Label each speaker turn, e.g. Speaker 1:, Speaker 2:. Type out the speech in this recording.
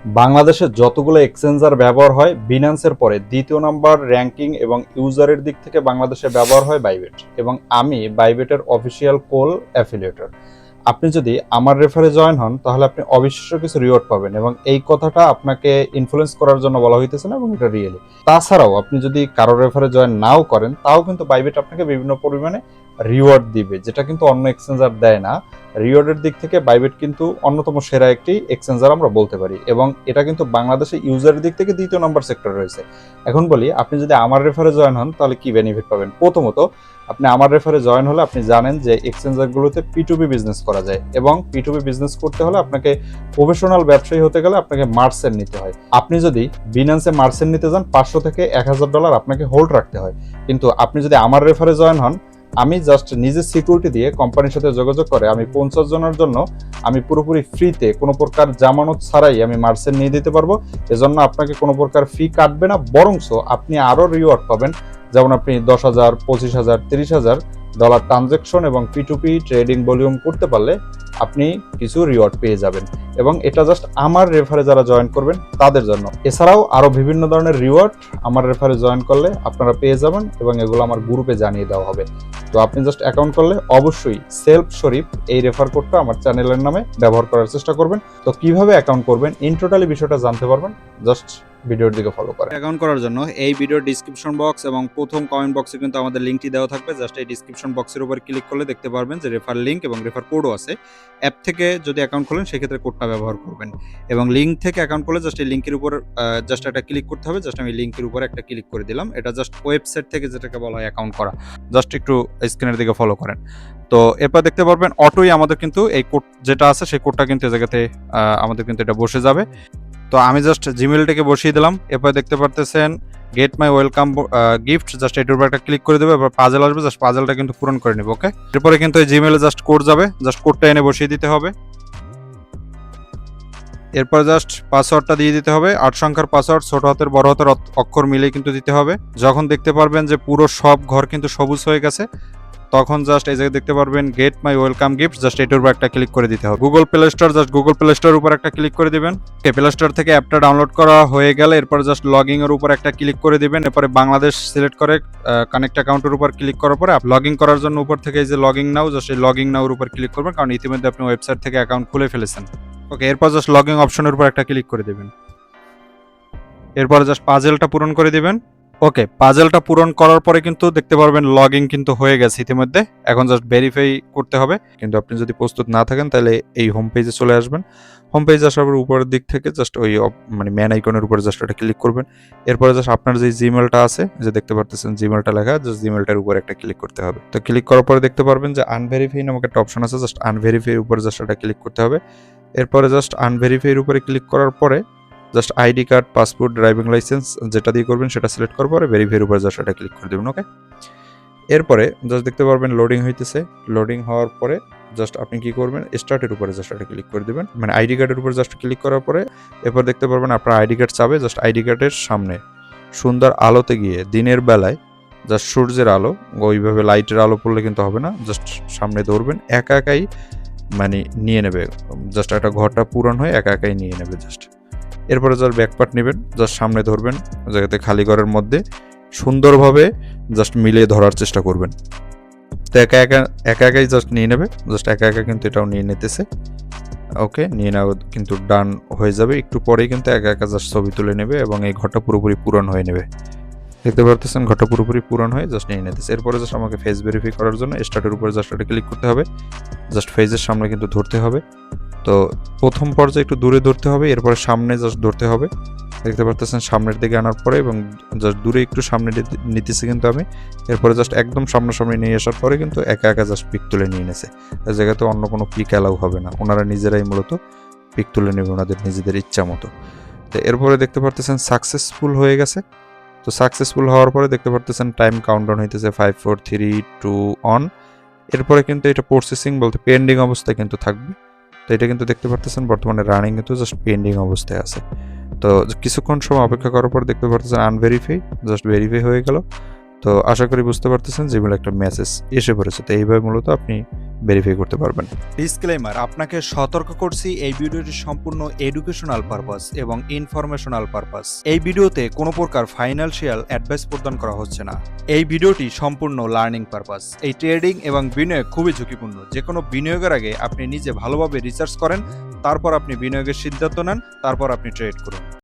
Speaker 1: বাংলাদেশে যতগুলো এক্সচেঞ্জার ব্যবহার হয় বিনান্সের পরে দ্বিতীয় নাম্বার র্যাঙ্কিং এবং ইউজারের দিক থেকে বাংলাদেশে ব্যবহার হয় বাইবেট, এবং আমি বাইবেটের অফিসিয়াল কোল অ্যাফিলিয়েটর। আপনি যদি আমার রেফারে জয়েন হন তাহলে আপনি অবিশ্বাস্য কিছু রিওয়ার্ড পাবেন, এবং এই কথাটা আপনাকে ইনফ্লুয়েন্স করার জন্য বলা হইতেছে না, এবং এটা রিয়েলি। তাছাড়াও আপনি যদি কারোর রেফারে জয়েন নাও করেন তাও কিন্তু বাইবেট আপনাকে বিভিন্ন পরিমাণে রিওয়ার্ড দিবে, যেটা কিন্তু অন্য এক্সচেঞ্জার দেয় না। রিওয়ার্ডের দিক থেকে বাইবেট কিন্তু অন্যতম সেরা একটি এক্সচেঞ্জার আমরা বলতে পারি, এবং এটা কিন্তু বাংলাদেশে ইউজারের দিক থেকে দ্বিতীয় নম্বর সেক্টর রয়েছে। এখন বলি, আপনি যদি আমার রেফারে জয়েন হন তাহলে কি বেনিফিট পাবেন। প্রথমত, আপনি আমার রেফারে জয়েন হলে আপনি জানেন যে এক্সচেঞ্জারগুলোতে P2P বিজনেস করা যায়, এবং P2P বিজনেস করতে হলে আপনাকে প্রফেশনাল ব্যবসায়ী হতে গেলে আপনাকে মার্চেন্ট নিতে হয়। আপনি যদি বিনান্সে মার্চেন্ট নিতে যান $500 থেকে $1000 আপনাকে হোল্ড রাখতে হয়। কিন্তু আপনি যদি আমার রেফারে জয়েন হন, আমি জাস্ট নিজের সিকিউরিটি দিয়ে কোম্পানির সাথে যোগাযোগ করে আমি 50 জনের জন্য আমি পুরোপুরি ফ্রিতে কোনো প্রকার জামানত ছাড়াই আমি মার্চেন্ট নিয়ে দিতে পারবো। এজন্য আপনাকে কোনো প্রকার ফি কাটবে না, বরংস আপনি আরও রিওয়ার্ড পাবেন। যেমন আপনি $10,000, $25,000, $30,000 ট্রানজ্যাকশন এবং P2P ট্রেডিং ভলিউম করতে পারলে আপনি কিছু রিওয়ার্ড পেয়ে যাবেন, এবং এটা জাস্ট আমার রেফারে যারা জয়েন করবেন তাদের জন্য। এছাড়াও আরও বিভিন্ন ধরনের রিওয়ার্ড আমার রেফারে জয়েন করলে আপনারা পেয়ে যাবেন, এবং এগুলো আমার গ্রুপে জানিয়ে দেওয়া হবে। তো আপনি জাস্ট অ্যাকাউন্ট করলে অবশ্যই সেলফ শরীফ এই রেফার কোডটা আমার চ্যানেলের নামে ব্যবহার করার চেষ্টা করবেন। তো কিভাবে অ্যাকাউন্ট করবেন ইন টোটালি বিষয়টা জানতে পারবেন, জাস্ট ভিডিওর দিকে ফলো করেন।
Speaker 2: অ্যাকাউন্ট করার জন্য এই ভিডিওর ডিসক্রিপশন বক্স এবং প্রথম কমেন্ট বক্সে কিন্তু আমাদের লিঙ্কটি দেওয়া থাকবে। জাস্ট এই ডিসক্রিপশন বক্সের উপর ক্লিক করলে দেখতে পারবেন যে রেফার লিঙ্ক এবং রেফার কোডও আছে। অ্যাপ থেকে যদি অ্যাকাউন্ট খোলেন সেক্ষেত্রে কোডটা ব্যবহার করবেন, এবং লিঙ্ক থেকে অ্যাকাউন্ট করলে জাস্ট এই লিঙ্কের উপর জাস্ট একটা ক্লিক করতে হবে। জাস্ট আমি লিঙ্কের উপর একটা ক্লিক করে দিলাম। এটা জাস্ট ওয়েবসাইট থেকে যেটাকে বলা হয় অ্যাকাউন্ট করা। জাস্ট একটু স্ক্রিনের দিকে ফলো করেন। তো এরপর দেখতে পারবেন অটোই আমাদের কিন্তু এই কোড যেটা আছে সেই কোডটা কিন্তু এই জায়গাতে আমাদের কিন্তু এটা বসে যাবে। তো আমি জাস্ট জিমেলটাকে বসিয়ে দিলাম। এরপর দেখতে পারতেছেন get my welcome gift, just এটার উপর একটা ক্লিক করে দেবো। এবার পাজেল আসবে, জাস্ট পাজেলটা কিন্তু পূরণ করে নেব। ওকে, এরপরে কিন্তু এই জিমেলে জাস্ট কোড যাবে, জাস্ট কোডটা এনে বসিয়ে দিতে হবে। এরপর জাস্ট পাসওয়ার্ডটা দিয়ে দিতে হবে। 8 সংখ্যার পাসওয়ার্ড, ছোট হাতের বড় হাতের অক্ষর মিলিয়ে কিন্তু দিতে হবে। যখন দেখতে পারবেন যে পুরো সব ঘর কিন্তু সবুজ হয়ে গেছে, তখন জাস্ট এই জায়গায় দেখতে পারবেন get my welcome gift, just এটার উপর একটা ক্লিক করে দিতে হবে। Google play store, just Google play স্টোরের উপর একটা ক্লিক করে দিবেন। প্লে স্টোর থেকে অ্যাপটা ডাউনলোড করা হয়ে গেলে এরপর জাস্ট লগইন এর উপর একটা ক্লিক করে দিবেন। এরপরে বাংলাদেশ সিলেক্ট করে কানেক্ট অ্যাকাউন্টের উপর ক্লিক করার পরে লগইন করার জন্য উপর থেকে এই যে লগইন নাও, জাস্ট এই লগইন নাও এর উপর ক্লিক করবেন, কারণ ইতিমধ্যে আপনি ওয়েবসাইট থেকে অ্যাকাউন্ট খুলে ফেলেছেন। ওকে, এরপর জাস্ট লগইন অপশনের উপর একটা ক্লিক করে দিবেন। এরপরে জাস্ট পাজেলটা পূরণ করে দিবেন। ওকে, পাজেলটা পূরণ করার পরে কিন্তু দেখতে পারবেন লগইন কিন্তু হয়ে গেছে ইতিমধ্যে। এখন জাস্ট ভেরিফাই করতে হবে, কিন্তু আপনি যদি প্রস্তুত না থাকেন তাহলে এই হোম পেজে চলে আসবেন। হোম পেজে আসার পর উপরের দিক থেকে জাস্ট ওই মানে ম্যান আইকনের উপরে জাস্ট এটা ক্লিক করবেন। এরপরে জাস্ট আপনার যে জিমেলটা আছে, যে দেখতে পারতেছেন জিমেলটা লেখা, জাস্ট জিমেলটার উপরে একটা ক্লিক করতে হবে। তো ক্লিক করার পরে দেখতে পারবেন যে আনভেরিফাই নামক একটা অপশন আছে, জাস্ট আনভেরিফাই উপরে জাস্ট এটা ক্লিক করতে হবে। এরপরে জাস্ট আনভেরিফাইয়ের উপরে ক্লিক করার পরে just ID card, passport, driving licence যেটা দিয়ে করবেন সেটা সিলেক্ট করার পরে ভেরিফাইয়ের উপরে জাস্ট এটা ক্লিক করে দেবেন। ওকে, এরপরে জাস্ট দেখতে পারবেন লোডিং হইতেছে। লোডিং হওয়ার পরে জাস্ট আপনি কি করবেন, স্টার্টের উপরে জাস্ট এটা ক্লিক করে দেবেন, মানে আইডি কার্ডের উপর জাস্ট ক্লিক করার পরে এরপর দেখতে পারবেন আপনার আইডি কার্ড চাবে। জাস্ট আইডি কার্ডের সামনে সুন্দর আলোতে গিয়ে দিনের বেলায় জাস্ট সূর্যের আলো, ওইভাবে লাইটের আলো পড়লে কিন্তু হবে না, জাস্ট সামনে ধরবেন, একা একাই মানে নিয়ে নেবে। জাস্ট একটা ঘরটা পূরণ হয়ে একা একাই নিয়ে নেবে। জাস্ট এরপরে জাস্ট ব্যাকপার্ট নেবেন, জাস্ট সামনে ধরবেন, জায়গাতে খালি ঘরের মধ্যে সুন্দরভাবে জাস্ট মিলিয়ে ধরার চেষ্টা করবেন। তো একা একাই জাস্ট নিয়ে নেবে, জাস্ট একা একা কিন্তু এটাও নিয়ে নিতেছে। ওকে, নিয়ে নেওয়া কিন্তু ডান হয়ে যাবে। একটু পরেই কিন্তু একা একা জাস্ট ছবি তুলে নেবে এবং এই ঘরটা পুরোপুরি পূরণ হয়ে নেবে। দেখতে পারতেছেন ঘরটা পুরোপুরি পূরণ হয়ে জাস্ট নিয়ে নিতেছে। এরপরে জাস্ট আমাকে ফেস ভেরিফাই করার জন্য স্টার্টের উপরে জাস্ট এটা ক্লিক করতে হবে। জাস্ট ফেজের সামনে কিন্তু ধরতে হবে। তো প্রথম পর্যায়ে একটু দূরে ধরতে হবে, এরপরে সামনে জাস্ট ধরতে হবে। দেখতে পারতেছেন সামনের দিকে আনার পরে এবং জাস্ট দূরে একটু সামনে নিতেছি কিন্তু আমি। এরপরে জাস্ট একদম সামনাসামনি নিয়ে আসার পরে কিন্তু একা একা জাস্ট পিক তুলে নিয়ে নেছে। এই জায়গাতে অন্য কোনো পিক অ্যালাউ হবে না, ওনারা নিজেরাই মূলত পিক তুলে নেবে ওনাদের নিজেদের ইচ্ছা মতো। তো এরপরে দেখতে পারতেছেন সাকসেসফুল হয়ে গেছে। তো সাকসেসফুল হওয়ার পরে দেখতে পারতেছেন টাইম কাউন্টডাউন হইতেছে 5 4 3 2 1। এরপরে কিন্তু এটা প্রসেসিং বলতে পেন্ডিং অবস্থায় কিন্তু থাকবে। তো এটা কিন্তু দেখতে পারতেছেন বর্তমানে রানিং কিন্তু জাস্ট পেন্ডিং অবস্থায় আছে। তো কিছুক্ষণ সময় অপেক্ষা করার পর দেখতে পারতেছেন আনভেরিফাই, জাস্ট ভেরিফাই হয়ে গেল। তো আশা করি বুঝতে পারতেছেন জিমেলে একটা মেসেজ এসে পড়েছে। তো এইভাবে মূলত আপনি ভেরিফাই করতে পারবেন।
Speaker 3: ডিসক্লেমার, আপনাকে সতর্ক করছি এই ভিডিওটি সম্পূর্ণ এডুকেশনাল পারপাস এবং ইনফরমেশনাল পারপাস। এই ভিডিওতে কোনো প্রকার ফাইন্যান্সিয়াল অ্যাডভাইস প্রদান করা হচ্ছে না। এই ভিডিওটি সম্পূর্ণ লার্নিং পারপাস। এই ট্রেডিং এবং বিনিয়োগ খুবই ঝুঁকিপূর্ণ। যে কোনো বিনিয়োগের আগে আপনি নিজে ভালোভাবে রিসার্চ করেন, তারপর আপনি বিনিয়োগের সিদ্ধান্ত নেন, তারপর আপনি ট্রেড করুন।